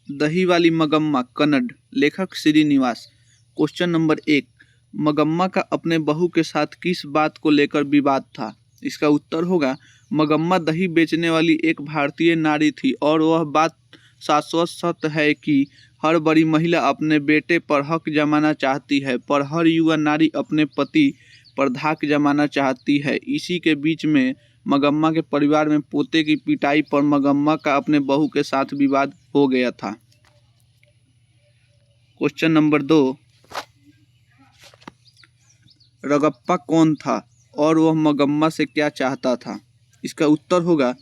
दही वाली मगम्मा कन्नड़, लेखक श्रीनिवास। क्वेश्चन नंबर 1, मगम्मा का अपने बहू के साथ किस बात को लेकर विवाद था? इसका उत्तर होगा मगम्मा दही बेचने वाली एक भारतीय नारी थी और वह बात शाश्वत सत्य है कि हर बड़ी महिला अपने बेटे पर हक जमाना चाहती है, पर हर युवा नारी अपने पति पर धाक जमाना चाहती है। इसी के बीच में मगम्मा के परिवार में पोते की पिटाई पर मगम्मा का अपने बहू के साथ विवाद हो गया था। क्वेश्चन नंबर 2, रगप्पा कौन था और वह मगम्मा से क्या चाहता था? इसका उत्तर होगा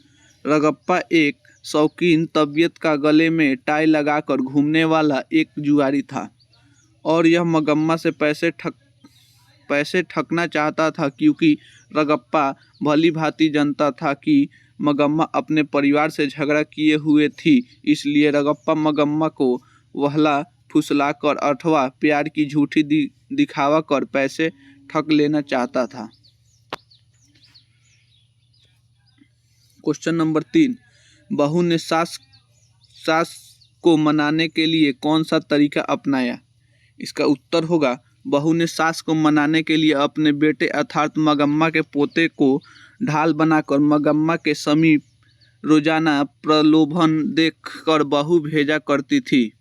रगप्पा एक शौकीन तबीयत का गले में टाई लगाकर घूमने वाला एक जुआरी था और यह मगम्मा से पैसे ठगना चाहता था, क्योंकि रगप्पा भली भांति जानता था कि मगम्मा अपने परिवार से झगड़ा किए हुए थी। इसलिए रगप्पा मगम्मा को वहला फुसलाकर अथवा प्यार की झूठी दिखावा कर पैसे ठग लेना चाहता था। क्वेश्चन नंबर 3, बहू ने सास को मनाने के लिए कौन सा तरीका अपनाया? इसका उत्तर होगा बहू ने सास को मनाने के लिए अपने बेटे अर्थात मगम्मा के पोते को ढाल बनाकर मगम्मा के समीप रोजाना प्रलोभन देखकर बहू भेजा करती थी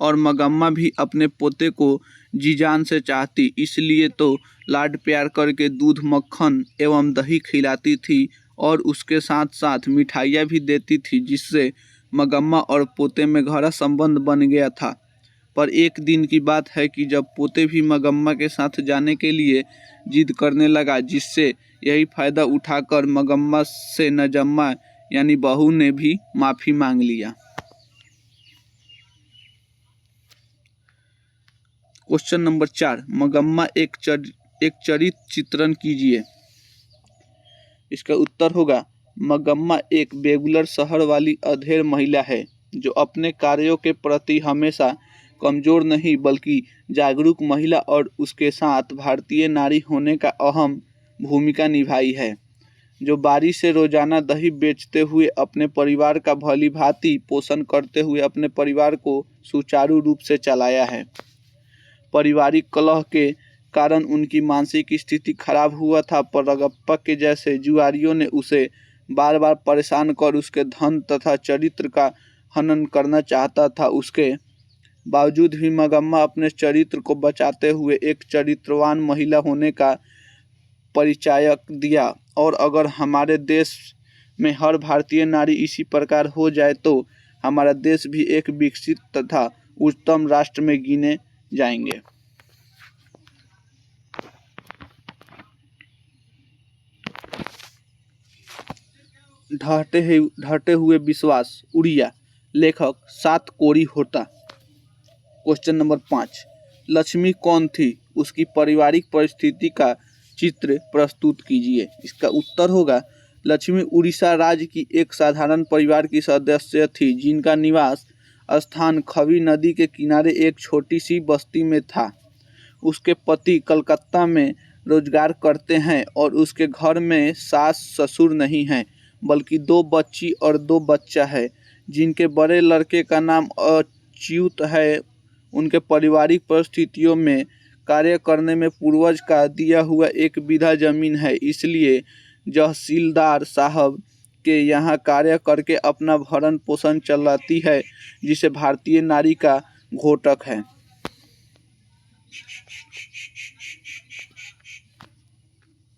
और मगम्मा भी अपने पोते को जी जान से चाहती, इसलिए तो लाड प्यार करके दूध मक्खन एवं दही खिलाती थी और उसके साथ साथ मिठाइयाँ भी देती थी, जिससे मगम्मा और पोते में गहरा संबंध बन गया था। पर एक दिन की बात है कि जब पोते भी मगम्मा के साथ जाने के लिए जिद करने लगा, जिससे यही फायदा उठाकर मगम्मा से नजम्मा यानी बहू ने भी माफ़ी मांग लिया। क्वेश्चन नंबर 4, मगम्मा एक चरित्र चित्रण कीजिए। इसका उत्तर होगा मगम्मा एक बेगुलर शहर वाली अधेड़ महिला है जो अपने कार्यों के प्रति हमेशा कमजोर नहीं बल्कि जागरूक महिला और उसके साथ भारतीय नारी होने का अहम भूमिका निभाई है, जो बारी से रोजाना दही बेचते हुए अपने परिवार का भली भांति पोषण करते हुए अपने परिवार को सुचारू रूप से चलाया है। पारिवारिक कलह के कारण उनकी मानसिक स्थिति खराब हुआ था, पर रगप्पा के जैसे जुआरियों ने उसे बार बार परेशान कर उसके धन तथा चरित्र का हनन करना चाहता था। उसके बावजूद भी मगम्मा अपने चरित्र को बचाते हुए एक चरित्रवान महिला होने का परिचायक दिया, और अगर हमारे देश में हर भारतीय नारी इसी प्रकार हो जाए तो हमारा देश भी एक विकसित तथा उच्चतम राष्ट्र में गिने जाएंगे। ढहते हुए विश्वास, उड़िया, लेखक सात कोरी होता। क्वेश्चन नंबर 5, लक्ष्मी कौन थी? उसकी पारिवारिक परिस्थिति का चित्र प्रस्तुत कीजिए। इसका उत्तर होगा लक्ष्मी उड़ीसा राज्य की एक साधारण परिवार की सदस्य थी, जिनका निवास स्थान खवी नदी के किनारे एक छोटी सी बस्ती में था। उसके पति कलकत्ता में रोजगार करते हैं और उसके घर में सास ससुर नहीं हैं, बल्कि 2 बच्ची और 2 बच्चा है, जिनके बड़े लड़के का नाम अच्युत है। उनके पारिवारिक परिस्थितियों में कार्य करने में पूर्वज का दिया हुआ एक बीघा जमीन है, इसलिए तहसीलदार साहब के यहाँ कार्य करके अपना भरण पोषण चलाती है, जिसे भारतीय नारी का घोटक है।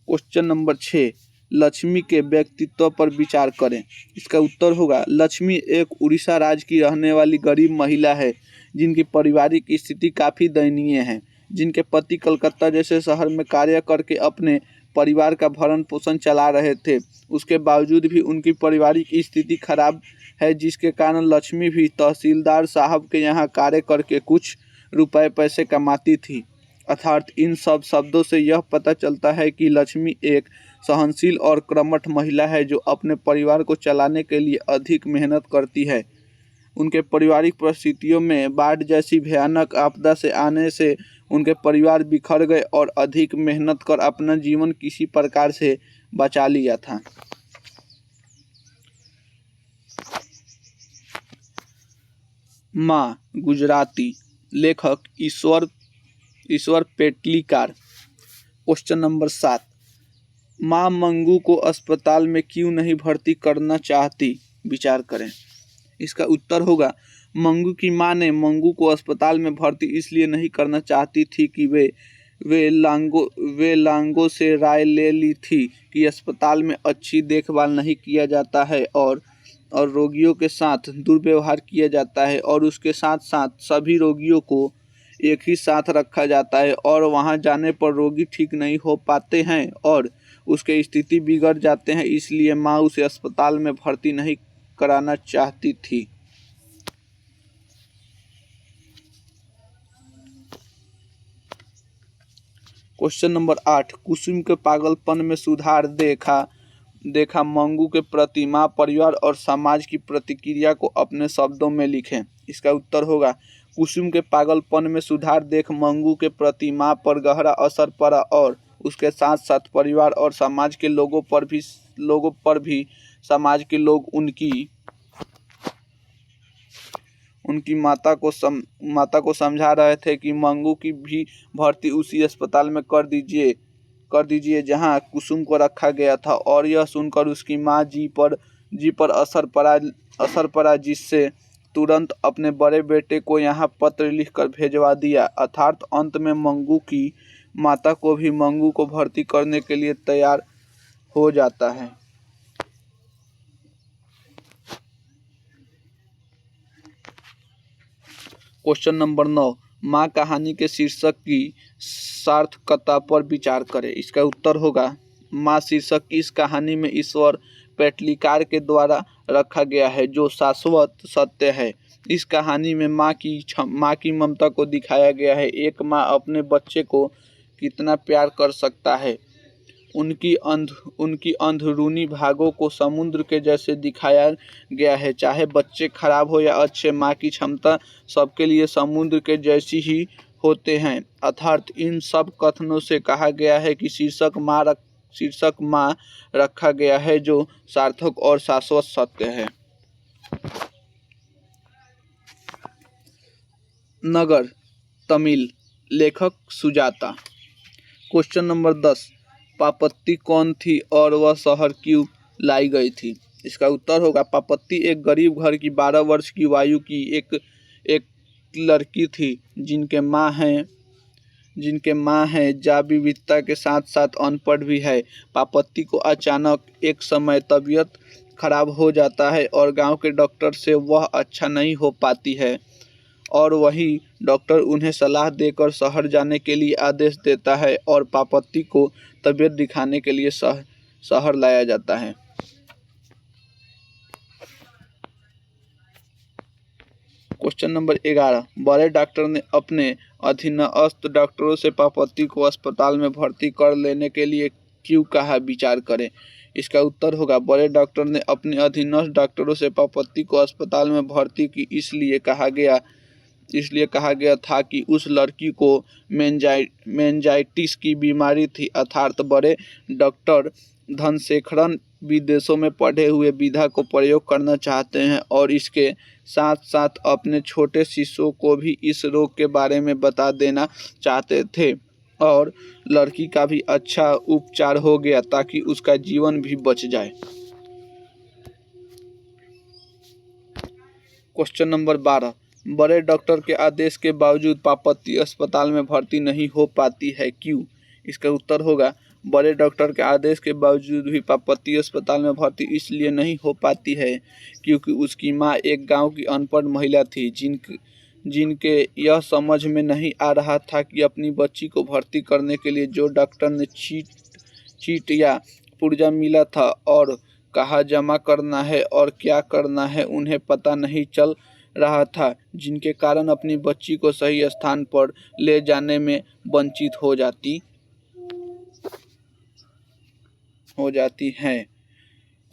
क्वेश्चन नंबर 6, लक्ष्मी के व्यक्तित्व पर विचार करें। इसका उत्तर होगा लक्ष्मी एक उड़ीसा राज्य की रहने वाली गरीब महिला है, जिनकी पारिवारिक स्थिति काफ़ी दयनीय है। जिनके पति कलकत्ता जैसे शहर में कार्य करके अपने परिवार का भरण पोषण चला रहे थे, उसके बावजूद भी उनकी पारिवारिक स्थिति खराब है, जिसके कारण लक्ष्मी भी तहसीलदार साहब के यहाँ कार्य करके कुछ रुपए पैसे कमाती थी। अर्थात इन सब शब्दों से यह पता चलता है कि लक्ष्मी एक सहनशील और कर्मठ महिला है, जो अपने परिवार को चलाने के लिए अधिक मेहनत करती है। उनके पारिवारिक परिस्थितियों में बाढ़ जैसी भयानक आपदा से आने से उनके परिवार बिखर गए और अधिक मेहनत कर अपना जीवन किसी प्रकार से बचा लिया था। माँ गुजराती, लेखक ईश्वर पेटलीकार। क्वेश्चन नंबर 7, माँ मंगू को अस्पताल में क्यों नहीं भर्ती करना चाहती, विचार करें। इसका उत्तर होगा, मंगू की माँ ने मंगू को अस्पताल में भर्ती इसलिए नहीं करना चाहती थी कि वे लांगो से राय ले ली थी कि अस्पताल में अच्छी देखभाल नहीं किया जाता है और रोगियों के साथ दुर्व्यवहार किया जाता है और उसके साथ साथ सभी रोगियों को एक ही साथ रखा जाता है और वहां जाने पर रोगी ठीक नहीं हो पाते हैं और उसके स्थिति बिगड़ जाते हैं, इसलिए माँ उसे अस्पताल में भर्ती नहीं कराना चाहती थी। क्वेश्चन नंबर 8, कुसुम के पागलपन में सुधार देखा मंगू के प्रति माँ, परिवार और समाज की प्रतिक्रिया को अपने शब्दों में लिखें। इसका उत्तर होगा, कुसुम के पागलपन में सुधार देख मंगू के प्रति माँ पर गहरा असर पड़ा और उसके साथ साथ परिवार और समाज के लोगों पर भी समाज के लोग उनकी माता को समझा रहे थे कि मंगू की भी भर्ती उसी अस्पताल में कर दीजिए जहां कुसुम को रखा गया था और यह सुनकर उसकी माँ जी पर असर पड़ा जिससे तुरंत अपने बड़े बेटे को यहाँ पत्र लिखकर भेजवा दिया। अर्थात अंत में मंगू की माता को भी मंगू को भर्ती करने के लिए तैयार हो जाता है। क्वेश्चन नंबर 9, माँ कहानी के शीर्षक की सार्थकता पर विचार करें। इसका उत्तर होगा, माँ शीर्षक इस कहानी में ईश्वर पेटलीकार के द्वारा रखा गया है जो शाश्वत सत्य है। इस कहानी में माँ की ममता को दिखाया गया है। एक माँ अपने बच्चे को कितना प्यार कर सकता है। उनकी अंदरूनी भागों को समुद्र के जैसे दिखाया गया है। चाहे बच्चे खराब हो या अच्छे, माँ की क्षमता सबके लिए समुद्र के जैसी ही होते हैं। अर्थात इन सब कथनों से कहा गया है कि शीर्षक माँ रखा गया है जो सार्थक और शाश्वत सत्य है। नगर, तमिल, लेखक सुजाता। क्वेश्चन नंबर 10, पापत्ती कौन थी और वह शहर क्यों लाई गई थी। इसका उत्तर होगा, पापत्ती एक गरीब घर की 12 वर्ष की आयु की एक लड़की थी जिनके माँ हैं जा विविधता के साथ साथ अनपढ़ भी है। पापत्ती को अचानक एक समय तबीयत खराब हो जाता है और गांव के डॉक्टर से वह अच्छा नहीं हो पाती है और वही डॉक्टर उन्हें सलाह देकर शहर जाने के लिए आदेश देता है और पापत्ती को तबीयत दिखाने के लिए शहर लाया जाता है। क्वेश्चन नंबर 11, बड़े डॉक्टर ने अपने अधीनस्थ डॉक्टरों से पापत्ती को अस्पताल में भर्ती कर लेने के लिए क्यों कहा, विचार करें। इसका उत्तर होगा, बड़े डॉक्टर ने अपने अधीनस्थ डॉक्टरों से पापत्ती को अस्पताल में भर्ती की इसलिए कहा गया था कि उस लड़की को मेनिंजाइटिस की बीमारी थी। अर्थात बड़े डॉक्टर धनशेखरन विदेशों में पढ़े हुए विधा को प्रयोग करना चाहते हैं और इसके साथ साथ अपने छोटे शिष्यों को भी इस रोग के बारे में बता देना चाहते थे और लड़की का भी अच्छा उपचार हो गया ताकि उसका जीवन भी बच जाए। क्वेश्चन नंबर 12, बड़े डॉक्टर के आदेश के बावजूद पापत्ती अस्पताल में भर्ती नहीं हो पाती है, क्यों। इसका उत्तर होगा, बड़े डॉक्टर के आदेश के बावजूद भी पापत्ती अस्पताल में भर्ती इसलिए नहीं हो पाती है क्योंकि उसकी माँ एक गांव की अनपढ़ महिला थी जिनके यह समझ में नहीं आ रहा था कि अपनी बच्ची को भर्ती करने के लिए जो डॉक्टर ने चीट या पुर्जा मिला था और कहाँ जमा करना है और क्या करना है उन्हें पता नहीं चल रहा था, जिनके कारण अपनी बच्ची को सही स्थान पर ले जाने में वंचित हो जाती हैं।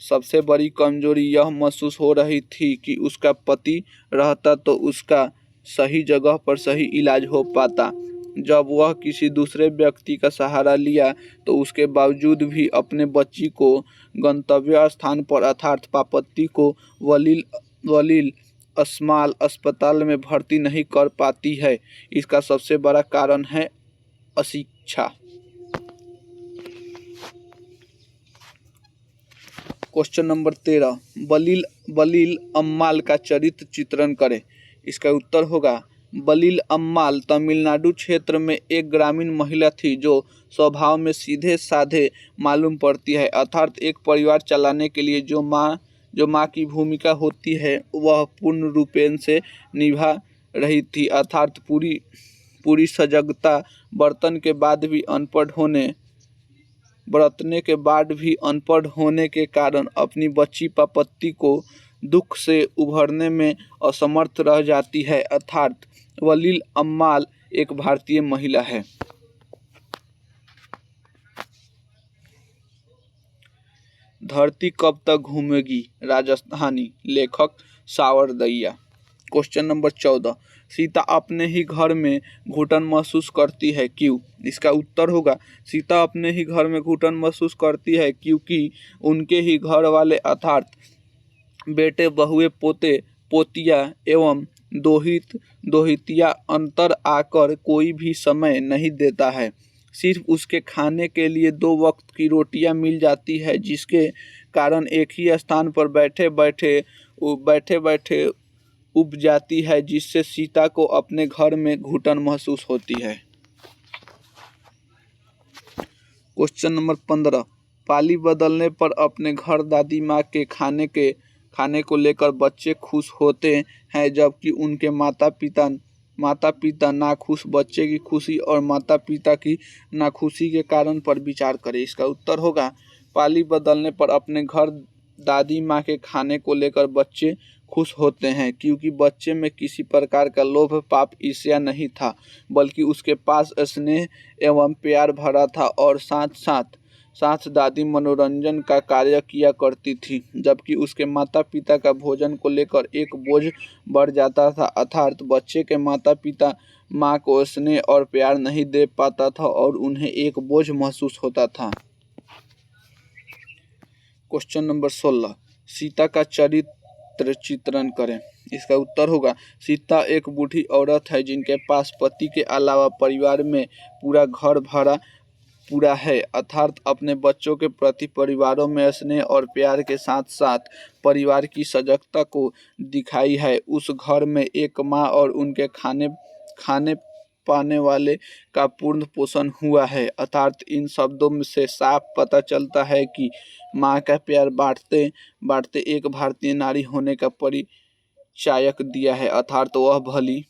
सबसे बड़ी कमजोरी यह महसूस हो रही थी कि उसका पति रहता तो उसका सही जगह पर सही इलाज हो पाता। जब वह किसी दूसरे व्यक्ति का सहारा लिया तो उसके बावजूद भी अपने बच्ची को गंतव्य स्थान पर अर्थात पापत्ती को वलील स्मॉल अस्पताल में भर्ती नहीं कर पाती है? इसका सबसे बड़ा कारण है अशिक्षा। क्वेश्चन नंबर 13, बलील अम्माल का चरित्र चित्रण करें। इसका उत्तर होगा बलील अम्माल तमिलनाडु क्षेत्र में एक ग्रामीण महिला थी जो स्वभाव में सीधे साधे मालूम पड़ती है, अर्थात एक परिवार चलाने के लिए जो माँ की भूमिका होती है वह पूर्ण रूपेण से निभा रही थी, अर्थात पूरी सजगता बरतने के बाद भी अनपढ़ होने के कारण अपनी बच्ची पापत्ती को दुख से उभरने में असमर्थ रह जाती है, अर्थात बलील अम्माल एक भारतीय महिला है। धरती कब तक घूमेगी? राजस्थानी लेखक सावरदैया। क्वेश्चन नंबर 14, सीता अपने ही घर में घुटन महसूस करती है, क्यों? इसका उत्तर होगा सीता अपने ही घर में घुटन महसूस करती है क्योंकि उनके ही घर वाले अर्थात बेटे बहुए पोते पोतिया एवं दोहितिया अंतर आकर कोई भी समय नहीं देता है। सिर्फ उसके खाने के लिए 2 वक्त की रोटियां मिल जाती है, जिसके कारण एक ही स्थान पर बैठे बैठे उब जाती है, जिससे सीता को अपने घर में घुटन महसूस होती है। क्वेश्चन नंबर 15, पाली बदलने पर अपने घर दादी माँ के खाने को लेकर बच्चे खुश होते हैं, जबकि उनके माता पिता नाखुश। बच्चे की खुशी और माता पिता की नाखुशी के कारण पर विचार करें। इसका उत्तर होगा पाली बदलने पर अपने घर दादी माँ के खाने को लेकर बच्चे खुश होते हैं, क्योंकि बच्चे में किसी प्रकार का लोभ पाप ईर्ष्या नहीं था, बल्कि उसके पास स्नेह एवं प्यार भरा था और साथ दादी मनोरंजन का कार्य किया करती थी, जबकि उसके माता पिता का भोजन को लेकर एक बोझ बढ़ जाता था, अर्थात बच्चे के माता पिता माँ को स्नेह और प्यार नहीं दे पाता था और उन्हें एक बोझ महसूस होता था। क्वेश्चन नंबर 16, सीता का चरित्र चित्रण करें। इसका उत्तर होगा सीता एक बूढ़ी औरत है जिनके पास पति के अलावा परिवार में पूरा घर भरा पूरा है, अर्थात अपने बच्चों के प्रति परिवारों में स्नेह और प्यार के साथ साथ परिवार की सजगता को दिखाई है। उस घर में एक माँ और उनके खाने पाने वाले का पूर्ण पोषण हुआ है, अर्थात इन शब्दों से साफ पता चलता है कि माँ का प्यार बांटते एक भारतीय नारी होने का परिचायक दिया है, अर्थात वह भली